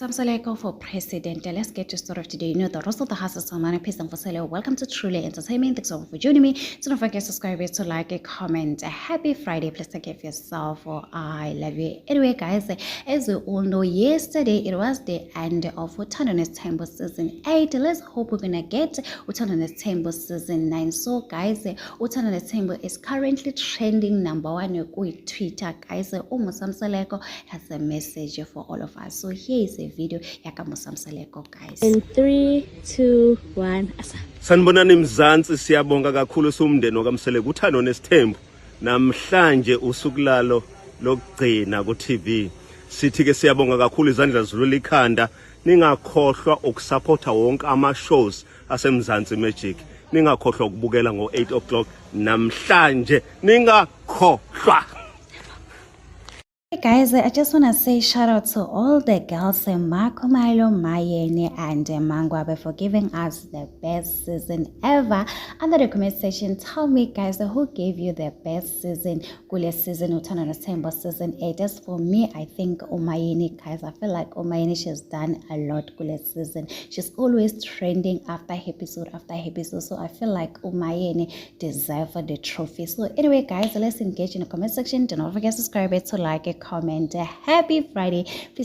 Samsaleko for President. Let's get to start of today. You know the rest of the house is Salmana Peace and Fasele. Welcome to Truly Entertainment. Thanks so for joining me. So don't forget to subscribe, to like, a comment. A happy Friday. Please take care of yourself. Or I love you. Anyway, guys, as we all know, yesterday it was the end of Uthandanes Temple season 8. Let's hope we're gonna get Uthandanes Temple season 9. So, guys, Uthandanes Temple is currently trending #1 on Twitter. Guys, Samsaleko has a message for all of us. So here is a video yakaMusamsaleko, guys. In 3, 2, 1 asa. Sanibonani Mzansi, siyabonga kakhulu sumndeni wakaMsaleko uthando nesithembu. Namhlanje usukulalo lokugcina ku TV. Sithi ke siyabonga kakhulu izandla zilula ikhanda. Ningakhohlwa ukusupporta wonke ama shows aseMzansi Magic. Ningakhohlwa ukubukela ngo 8 o'clock namhlanje. Ningakhohlwa. Hey guys, I just want to say shout out to all the girls in Marco Milo, Mayeni and Mangwabe for giving us the best season ever. Under the comment section, tell me guys who gave you the best season. Kule season, Uthandanes Temple season 8. As for me, I think Umayeni, guys. I feel like Umayeni, she's done a lot kule season. She's always trending after episode. So I feel like Umayeni deserves the trophy. So anyway guys, let's engage in the comment section. Do not forget to subscribe, to like, comment. Happy Friday. Please